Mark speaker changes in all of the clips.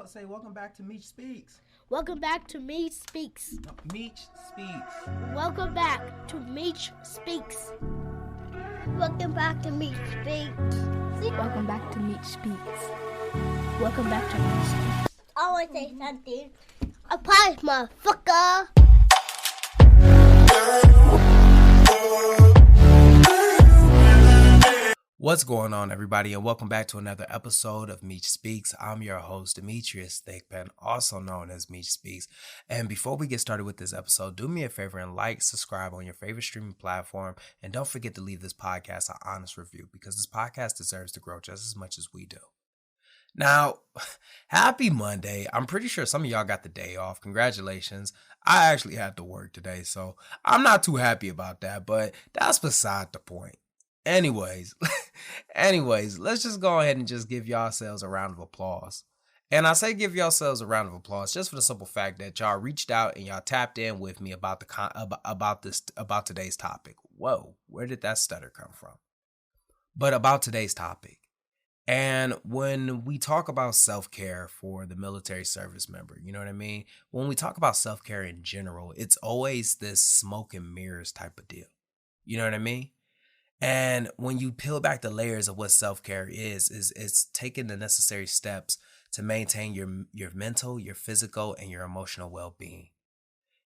Speaker 1: Say welcome back to Meech Speaks.
Speaker 2: Welcome back to Meech Speaks.
Speaker 1: No, Meech Speaks.
Speaker 2: Welcome back to Meech Speaks.
Speaker 3: Welcome back to Meech Speaks.
Speaker 4: Welcome back to Meech Speaks.
Speaker 2: Welcome back to Meech Speaks.
Speaker 3: I want to say something. A prize, motherfucker.
Speaker 1: What's going on, everybody, and welcome back to another episode of Meech Speaks. I'm your host, Demetrius Thickpen, also known as Meech Speaks. And before we get started with this episode, do me a favor and like, subscribe on your favorite streaming platform, and don't forget to leave this podcast an honest review because this podcast deserves to grow just as much as we do. Now, happy Monday. I'm pretty sure some of y'all got the day off. Congratulations. I actually had to work today, so I'm not too happy about that, but that's beside the point. Anyways, let's just go ahead and just give yourselves a round of applause. And I say give yourselves a round of applause just for the simple fact that y'all reached out and y'all tapped in with me about today's topic. Whoa, where did that stutter come from? But about today's topic. And when we talk about self-care for the military service member, you know what I mean? When we talk about self-care in general, it's always this smoke and mirrors type of deal. You know what I mean? And when you peel back the layers of what self-care is it's taking the necessary steps to maintain your mental, your physical, and your emotional well-being.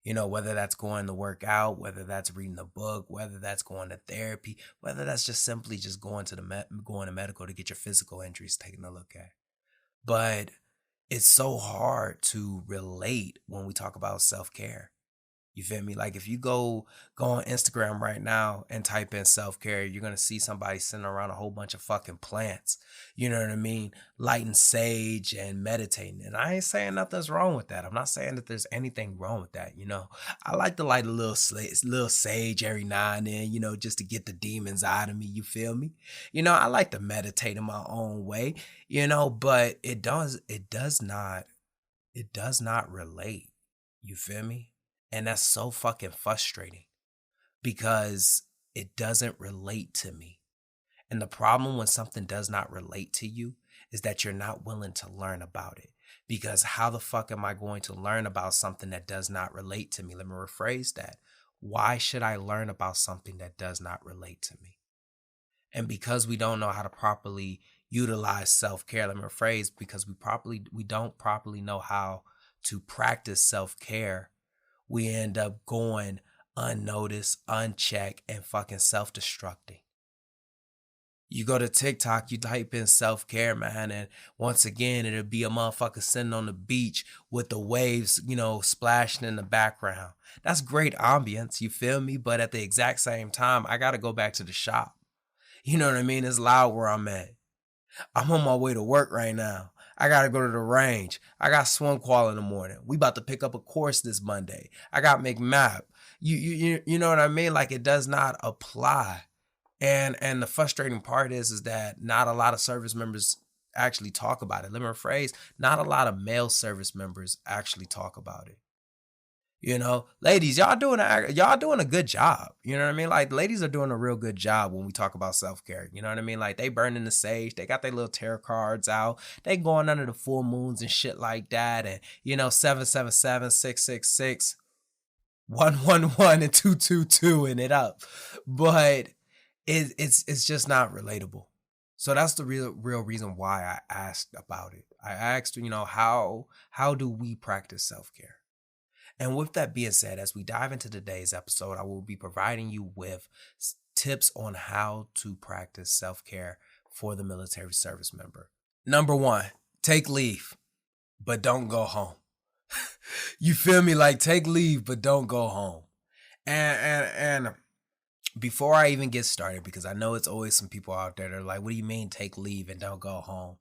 Speaker 1: You know, whether that's going to work out, whether that's reading a book, whether that's going to therapy, whether that's just simply just going to medical to get your physical injuries taken a look at. But it's so hard to relate when we talk about self-care. You feel me? Like if you go on Instagram right now and type in self-care, you're going to see somebody sitting around a whole bunch of fucking plants. You know what I mean? Lighting sage and meditating. And I ain't saying nothing's wrong with that. I'm not saying that there's anything wrong with that. You know, I like to light a little sage every now and then, you know, just to get the demons out of me. You feel me? You know, I like to meditate in my own way, you know, but it does not relate. You feel me? And that's so fucking frustrating because it doesn't relate to me. And the problem when something does not relate to you is that you're not willing to learn about it. Because how the fuck am I going to learn about something that does not relate to me? Let me rephrase that. Why should I learn about something that does not relate to me? And because we don't know how to properly utilize self-care, let me rephrase, because we don't properly know how to practice self-care, we end up going unnoticed, unchecked, and fucking self-destructing. You go to TikTok, you type in self-care, man, and once again, it'll be a motherfucker sitting on the beach with the waves, you know, splashing in the background. That's great ambience, you feel me? But at the exact same time, I got to go back to the shop. You know what I mean? It's loud where I'm at. I'm on my way to work right now. I got to go to the range. I got swim qual in the morning. We about to pick up a course this Monday. I got McMap. You know what I mean? Like it does not apply. And the frustrating part is that not a lot of service members actually talk about it. Let me rephrase. Not a lot of male service members actually talk about it. You know, ladies, y'all doing a good job. You know what I mean? Like ladies are doing a real good job when we talk about self-care. You know what I mean? Like they burning the sage, they got their little tarot cards out, they going under the full moons and shit like that. And you know, 777, 666, 111, and 222 and it up. But it's just not relatable. So that's the real reason why I asked about it. I asked, you know, how do we practice self-care? And with that being said, as we dive into today's episode, I will be providing you with tips on how to practice self-care for the military service member. Number 1, take leave, but don't go home. You feel me? Like take leave, but don't go home. And before I even get started, because I know it's always some people out there that are like, what do you mean take leave and don't go home?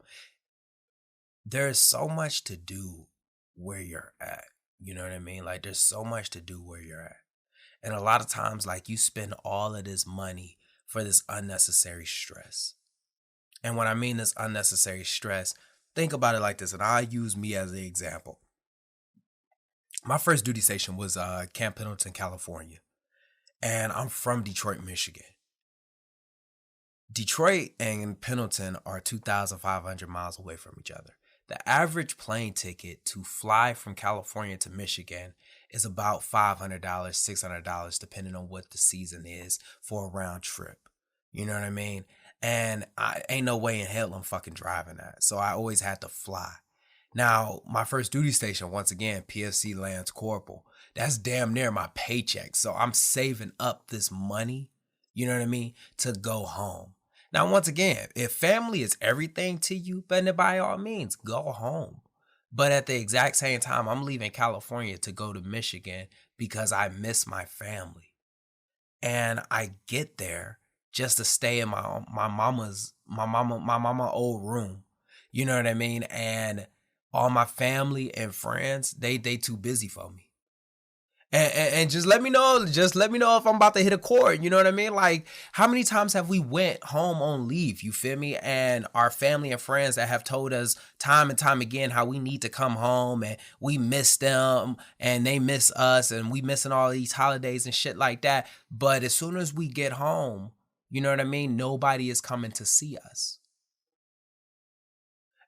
Speaker 1: There is so much to do where you're at. You know what I mean? Like there's so much to do where you're at. And a lot of times, like you spend all of this money for this unnecessary stress. And when I mean this unnecessary stress, think about it like this. And I'll use me as an example. My first duty station was Camp Pendleton, California. And I'm from Detroit, Michigan. Detroit and Pendleton are 2,500 miles away from each other. The average plane ticket to fly from California to Michigan is about $500, $600, depending on what the season is for a round trip. You know what I mean? And I ain't no way in hell I'm fucking driving that. So I always had to fly. Now, my first duty station, once again, PFC Lance Corporal, that's damn near my paycheck. So I'm saving up this money, you know what I mean, to go home. Now, once again, if family is everything to you, then by all means, go home. But at the exact same time, I'm leaving California to go to Michigan because I miss my family. And I get there just to stay in my mama old room. You know what I mean? And all my family and friends, they too busy for me. And just let me know if I'm about to hit a chord. You know what I mean? Like, how many times have we went home on leave? You feel me? And our family and friends that have told us time and time again how we need to come home and we miss them and they miss us and we missing all these holidays and shit like that. But as soon as we get home, you know what I mean? Nobody is coming to see us.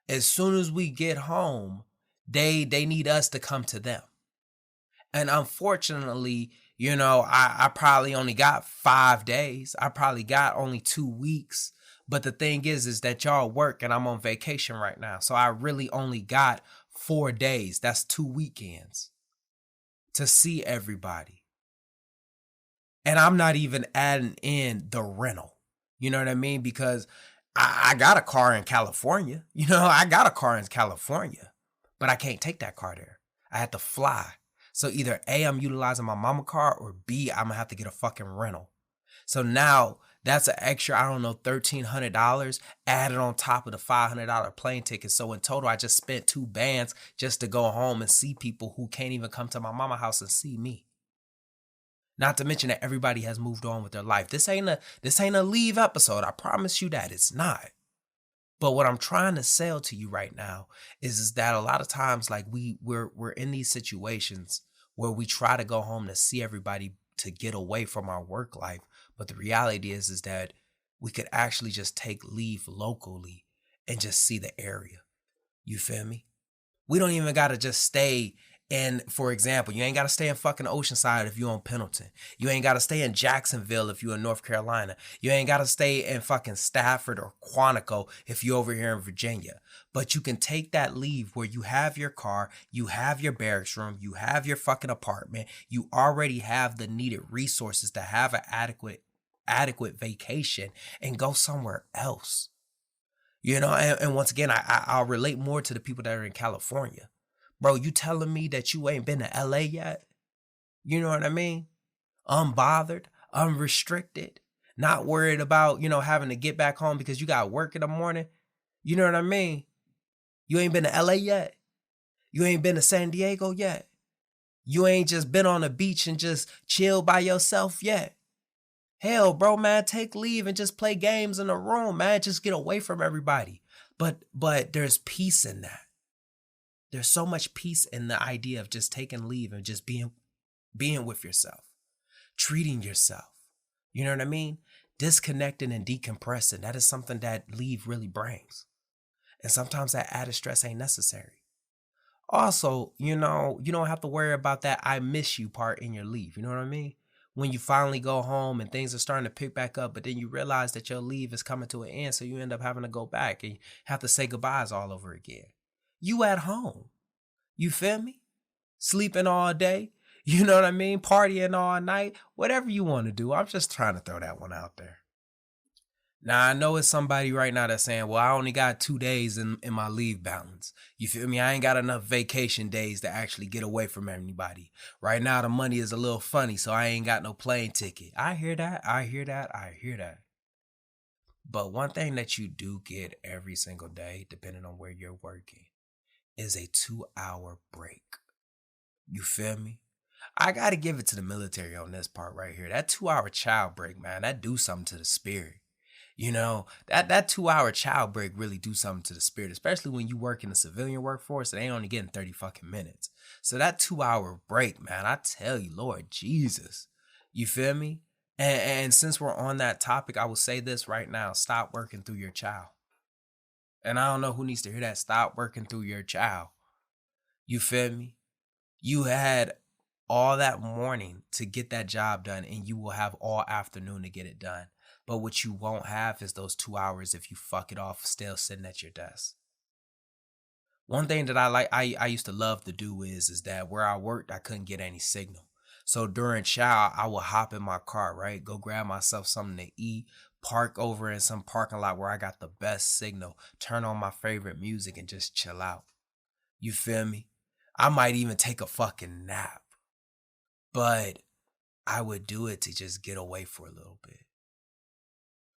Speaker 1: As soon as we get home, they need us to come to them. And unfortunately, you know, I probably only got 5 days. I probably got only 2 weeks. But the thing is that y'all work and I'm on vacation right now. So I really only got 4 days. That's 2 weekends to see everybody. And I'm not even adding in the rental. You know what I mean? Because I got a car in California. You know, I got a car in California. But I can't take that car there. I had to fly. So either A, I'm utilizing my mama car, or B, I'm gonna have to get a fucking rental. So now that's an extra, I don't know, $1,300 added on top of the $500 plane ticket. So in total, I just spent 2 bands just to go home and see people who can't even come to my mama house and see me. Not to mention that everybody has moved on with their life. This ain't a leave episode. I promise you that it's not. But what I'm trying to sell to you right now is that a lot of times, like we're in these situations where we try to go home to see everybody to get away from our work life. But the reality is that we could actually just take leave locally and just see the area. You feel me? We don't even got to just stay in, for example, you ain't got to stay in fucking Oceanside if you're on Pendleton. You ain't got to stay in Jacksonville if you're in North Carolina. You ain't got to stay in fucking Stafford or Quantico if you're over here in Virginia. But you can take that leave where you have your car, you have your barracks room, you have your fucking apartment, you already have the needed resources to have an adequate vacation and go somewhere else. You know, and once again, I'll relate more to the people that are in California. Bro, you telling me that you ain't been to LA yet? You know what I mean? Unbothered, unrestricted, not worried about, you know, having to get back home because you got work in the morning. You know what I mean? You ain't been to LA yet? You ain't been to San Diego yet? You ain't just been on the beach and just chill by yourself yet? Hell, bro, man, take leave and just play games in the room, man. Just get away from everybody. But there's peace in that. There's so much peace in the idea of just taking leave and just being with yourself, treating yourself. You know what I mean? Disconnecting and decompressing. That is something that leave really brings. And sometimes that added stress ain't necessary. Also, you know, you don't have to worry about that I miss you part in your leave. You know what I mean? When you finally go home and things are starting to pick back up, but then you realize that your leave is coming to an end. So you end up having to go back and you have to say goodbyes all over again. You at home. You feel me? Sleeping all day. You know what I mean? Partying all night. Whatever you want to do. I'm just trying to throw that one out there. Now, I know it's somebody right now that's saying, well, I only got 2 days in my leave balance. You feel me? I ain't got enough vacation days to actually get away from anybody. Right now, the money is a little funny, so I ain't got no plane ticket. I hear that. But one thing that you do get every single day, depending on where you're working, is a 2-hour break. You feel me? I got to give it to the military on this part right here. That 2-hour child break, man, that do something to the spirit. You know, that 2-hour child break really do something to the spirit, especially when you work in the civilian workforce and they only getting 30 fucking minutes. So that 2-hour break, man, I tell you, Lord Jesus, you feel me? And since we're on that topic, I will say this right now. Stop working through your child. And I don't know who needs to hear that. Stop working through your child. You feel me? You had all that morning to get that job done, and you will have all afternoon to get it done. But what you won't have is those 2 hours if you fuck it off still sitting at your desk. One thing that I used to love to do is that where I worked, I couldn't get any signal. So during chow, I would hop in my car, right? Go grab myself something to eat, park over in some parking lot where I got the best signal, turn on my favorite music and just chill out. You feel me? I might even take a fucking nap. But I would do it to just get away for a little bit.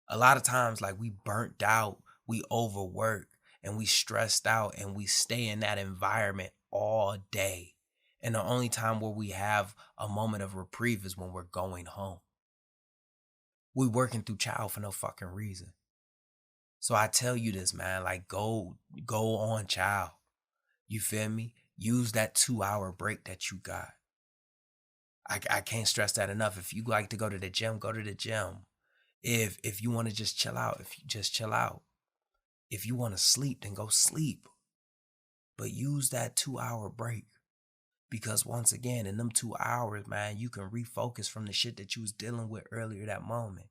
Speaker 1: A lot of times, like, we burnt out, we overwork, and we stressed out, and we stay in that environment all day. And the only time where we have a moment of reprieve is when we're going home. We working through child for no fucking reason. So I tell you this, man, like, go on child. You feel me? Use that 2-hour break that you got. I can't stress that enough. If you like to go to the gym, go to the gym. If you want to just chill out, if you just chill out. If you want to sleep, then go sleep. But use that 2-hour break. Because once again, in them 2 hours, man, you can refocus from the shit that you was dealing with earlier that moment.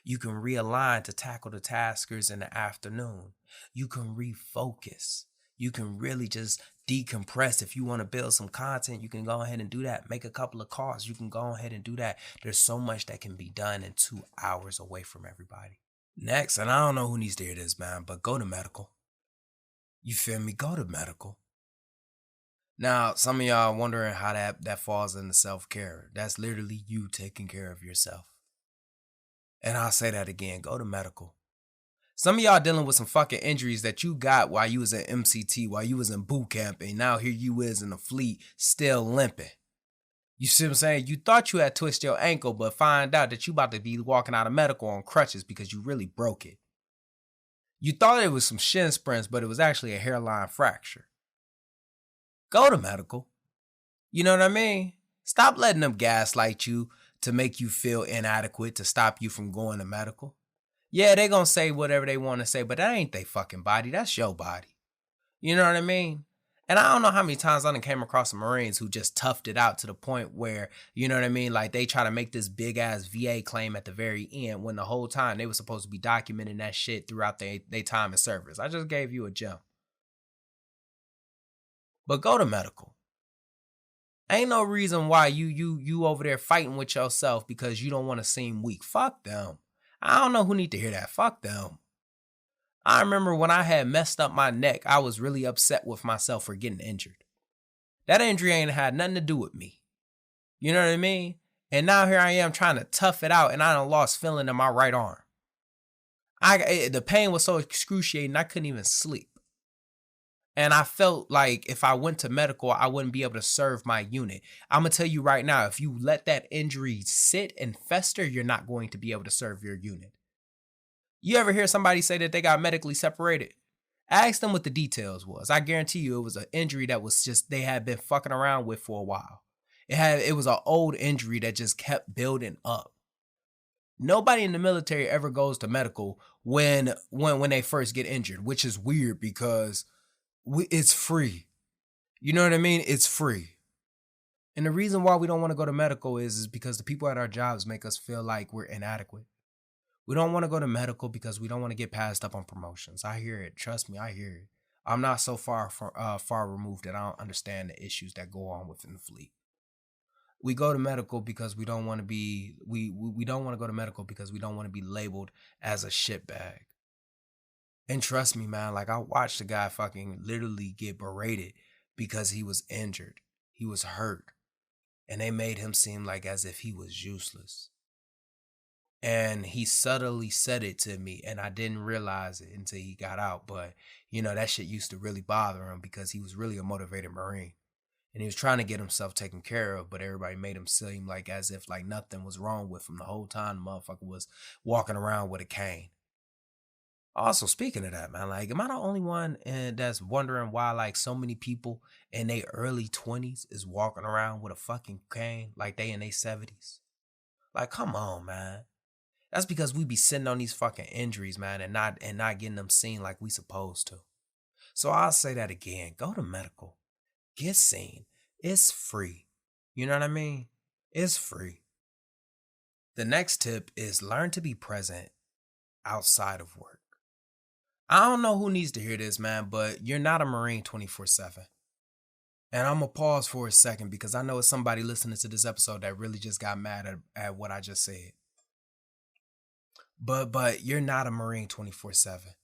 Speaker 1: You can realign to tackle the taskers in the afternoon. You can refocus. You can really just decompress. If you want to build some content, you can go ahead and do that. Make a couple of calls. You can go ahead and do that. There's so much that can be done in 2 hours away from everybody. Next, and I don't know who needs to hear this, man, but go to medical. You feel me? Go to medical. Now, some of y'all wondering how that falls into self-care. That's literally you taking care of yourself. And I'll say that again. Go to medical. Some of y'all dealing with some fucking injuries that you got while you was in MCT, while you was in boot camp, and now here you is in the fleet, still limping. You see what I'm saying? You thought you had twisted your ankle, but find out that you about to be walking out of medical on crutches because you really broke it. You thought it was some shin splints, but it was actually a hairline fracture. Go to medical. You know what I mean? Stop letting them gaslight you to make you feel inadequate to stop you from going to medical. Yeah, they gonna say whatever they want to say, but that ain't their fucking body. That's your body. You know what I mean? And I don't know how many times I done came across some Marines who just toughed it out to the point where, you know what I mean? Like, they try to make this big ass VA claim at the very end when the whole time they were supposed to be documenting that shit throughout their time in service. I just gave you a gem. But go to medical. Ain't no reason why you over there fighting with yourself because you don't want to seem weak. Fuck them. I don't know who need to hear that. Fuck them. I remember when I had messed up my neck, I was really upset with myself for getting injured. That injury ain't had nothing to do with me. You know what I mean? And now here I am trying to tough it out, and I done lost feeling in my right arm. The pain was so excruciating, I couldn't even sleep. And I felt like if I went to medical, I wouldn't be able to serve my unit. I'm going to tell you right now, if you let that injury sit and fester, you're not going to be able to serve your unit. You ever hear somebody say that they got medically separated? Ask them what the details was. I guarantee you it was an injury that was just they had been fucking around with for a while. It was an old injury that just kept building up. Nobody in the military ever goes to medical when they first get injured, which is weird because it's free. You know what I mean? It's free. And the reason why we don't want to go to medical is because the people at our jobs make us feel like we're inadequate. We don't want to go to medical because we don't want to get passed up on promotions. I hear it. Trust me, I hear it. I'm not so far removed that I don't understand the issues that go on within the fleet. We go to medical because we don't want to be we don't want to go to medical because we don't want to be labeled as a shitbag. And trust me, man, like I watched a guy fucking literally get berated because he was injured. He was hurt. And they made him seem like as if he was useless. And he subtly said it to me, and I didn't realize it until he got out. But, you know, that shit used to really bother him because he was really a motivated Marine. And he was trying to get himself taken care of, but everybody made him seem like as if like nothing was wrong with him the whole time the motherfucker was walking around with a cane. Also, speaking of that, man, like, am I the only one that's wondering why, like, so many people in their early 20s is walking around with a fucking cane like they in their 70s? Like, come on, man. That's because we be sitting on these fucking injuries, man, and not getting them seen like we supposed to. So I'll say that again. Go to medical. Get seen. It's free. You know what I mean? It's free. The next tip is learn to be present outside of work. I don't know who needs to hear this, man, but you're not a Marine 24/7. And I'm going to pause for a second because I know it's somebody listening to this episode that really just got mad at what I just said. But you're not a Marine 24/7.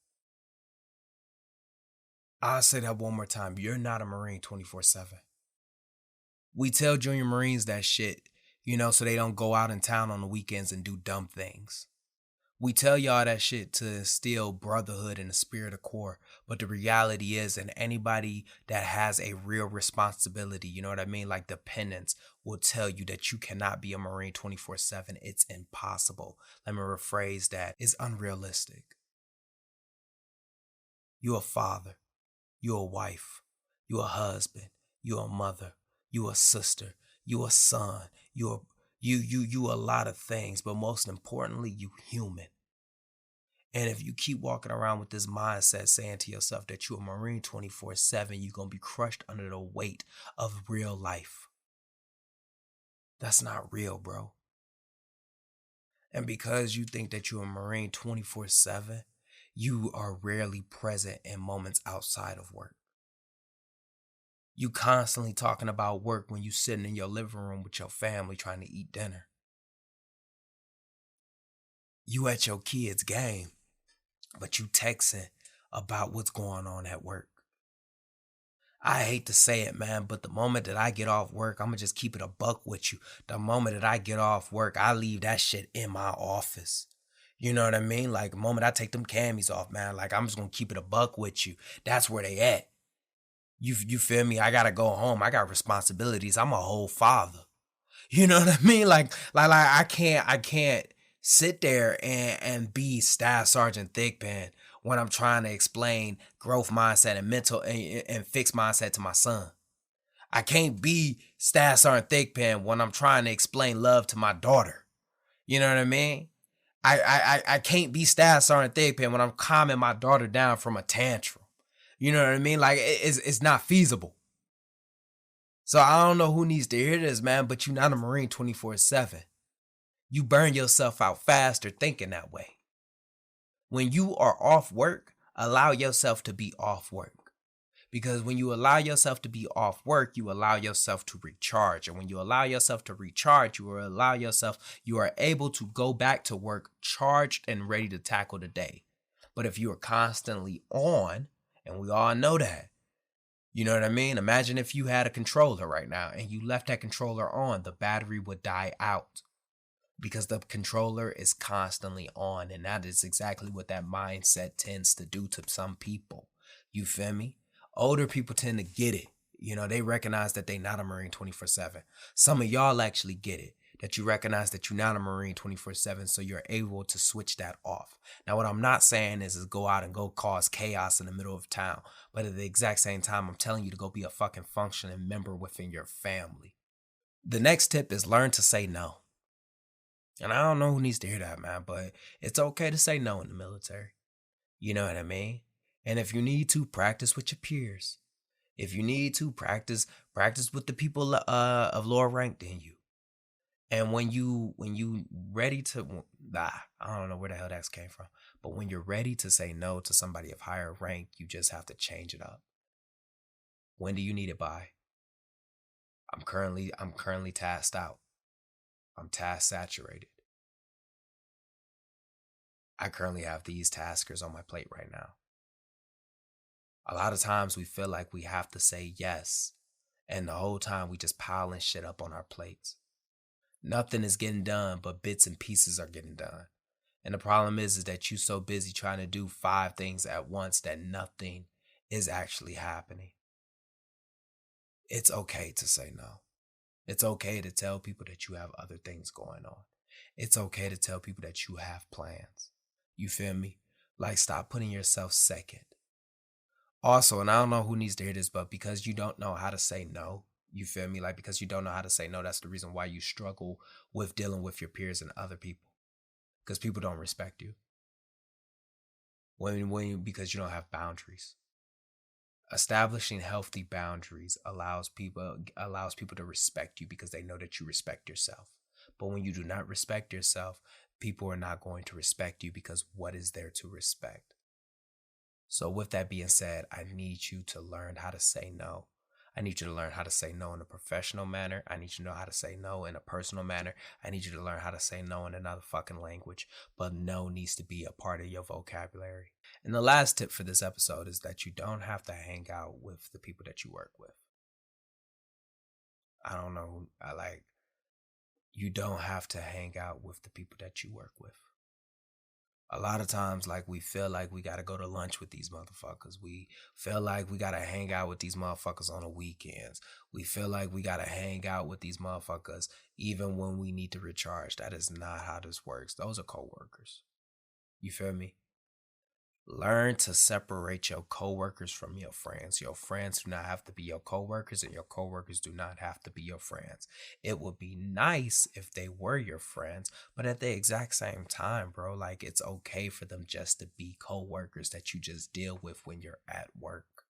Speaker 1: I'll say that one more time. You're not a Marine 24/7. We tell junior Marines that shit, so they don't go out in town on the weekends and do dumb things. We tell y'all that shit to instill brotherhood and the spirit of corps. But the reality is, and anybody that has a real responsibility, you know what I mean? Like dependents will tell you that you cannot be a Marine 24/7. It's impossible. Let me rephrase that. It's unrealistic. You a father. You a wife. You a husband. You a mother. You a sister. You a son. You a lot of things, but most importantly, you human. And if you keep walking around with this mindset saying to yourself that you're a Marine 24/7, you're going to be crushed under the weight of real life. That's not real, bro. And because you think that you're a Marine 24/7, you are rarely present in moments outside of work. You constantly talking about work when you sitting in your living room with your family trying to eat dinner. You at your kid's game, but you texting about what's going on at work. I hate to say it, man, but the moment that I get off work, I'm going to just keep it a buck with you. The moment that I get off work, I leave that shit in my office. You know what I mean? Like the moment I take them camis off, man, like I'm just going to keep it a buck with you. That's where they at. You feel me? I gotta go home. I got responsibilities. I'm a whole father. You know what I mean? Like I can't sit there and be Staff Sergeant Thickpen when I'm trying to explain growth mindset and mental and fixed mindset to my son. I can't be Staff Sergeant Thickpen when I'm trying to explain love to my daughter. You know what I mean? I can't be Staff Sergeant Thickpen when I'm calming my daughter down from a tantrum. You know what I mean? Like, it's not feasible. So I don't know who needs to hear this, man, but you're not a Marine 24/7. You burn yourself out faster thinking that way. When you are off work, allow yourself to be off work. Because when you allow yourself to be off work, you allow yourself to recharge. And when you allow yourself to recharge, you are able to go back to work charged and ready to tackle the day. But if you are constantly on, and we all know that. You know what I mean? Imagine if you had a controller right now and you left that controller on, the battery would die out because the controller is constantly on. And that is exactly what that mindset tends to do to some people. You feel me? Older people tend to get it. They recognize that they're not a Marine 24/7. Some of y'all actually get it, that you recognize that you're not a Marine 24/7, so you're able to switch that off. Now, what I'm not saying is go out and go cause chaos in the middle of town. But at the exact same time, I'm telling you to go be a fucking functioning member within your family. The next tip is learn to say no. And I don't know who needs to hear that, man, but it's okay to say no in the military. You know what I mean? And if you need to, practice with your peers. If you need to, practice with the people of lower rank than you. And when you ready to, I don't know where the hell that came from, but when you're ready to say no to somebody of higher rank, you just have to change it up. When do you need it by? I'm currently tasked out. I'm task saturated. I currently have these taskers on my plate right now. A lot of times we feel like we have to say yes, and the whole time we just piling shit up on our plates. Nothing is getting done, but bits and pieces are getting done. And the problem is that you're so busy trying to do 5 things at once that nothing is actually happening. It's okay to say no. It's okay to tell people that you have other things going on. It's okay to tell people that you have plans. You feel me? Like, stop putting yourself second. Also, and I don't know who needs to hear this, but because you don't know how to say no, you feel me? Like, because you don't know how to say no, that's the reason why you struggle with dealing with your peers and other people. because people don't respect you. Because you don't have boundaries. Establishing healthy boundaries allows people to respect you because they know that you respect yourself. But when you do not respect yourself, people are not going to respect you because what is there to respect? So with that being said, I need you to learn how to say no. I need you to learn how to say no in a professional manner. I need you to know how to say no in a personal manner. I need you to learn how to say no in another fucking language. But no needs to be a part of your vocabulary. And the last tip for this episode is that you don't have to hang out with the people that you work with. You don't have to hang out with the people that you work with. A lot of times, like, we feel like we got to go to lunch with these motherfuckers. We feel like we got to hang out with these motherfuckers on the weekends. We feel like we got to hang out with these motherfuckers even when we need to recharge. That is not how this works. Those are coworkers. You feel me? Learn to separate your coworkers from your friends. Your friends do not have to be your coworkers, and your coworkers do not have to be your friends. It would be nice if they were your friends, but at the exact same time, bro, like, it's okay for them just to be coworkers that you just deal with when you're at work.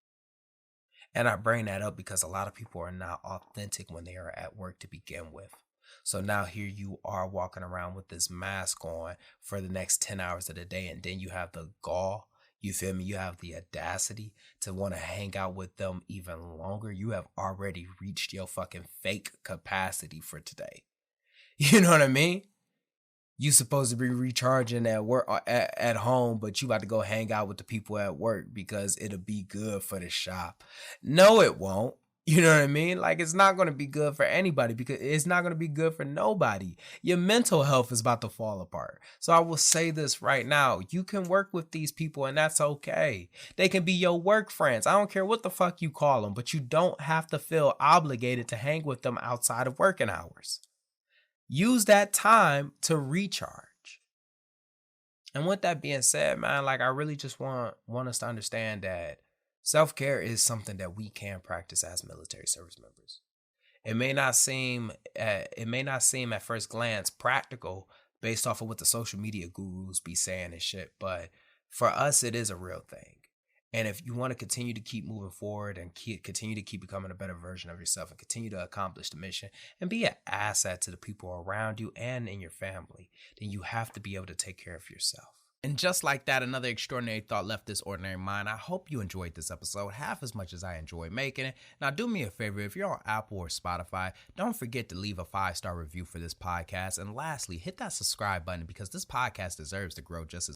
Speaker 1: And I bring that up because a lot of people are not authentic when they are at work to begin with. So now here you are walking around with this mask on for the next 10 hours of the day. And then you have the gall, you feel me? You have the audacity to want to hang out with them even longer. You have already reached your fucking fake capacity for today. You know what I mean? You supposed to be recharging at work, at home, but you about to go hang out with the people at work because it'll be good for the shop. No, it won't. You know what I mean? Like, it's not going to be good for anybody because it's not going to be good for nobody. Your mental health is about to fall apart. So I will say this right now. You can work with these people and that's okay. They can be your work friends. I don't care what the fuck you call them, but you don't have to feel obligated to hang with them outside of working hours. Use that time to recharge. And with that being said, man, like, I really just want us to understand that self-care is something that we can practice as military service members. It may not seem at first glance practical based off of what the social media gurus be saying and shit, but for us, it is a real thing. And if you want to continue to keep moving forward and continue to keep becoming a better version of yourself and continue to accomplish the mission and be an asset to the people around you and in your family, then you have to be able to take care of yourself. And just like that, another extraordinary thought left this ordinary mind. I hope you enjoyed this episode half as much as I enjoyed making it. Now, do me a favor. If you're on Apple or Spotify, don't forget to leave a 5-star review for this podcast. And lastly, hit that subscribe button because this podcast deserves to grow just as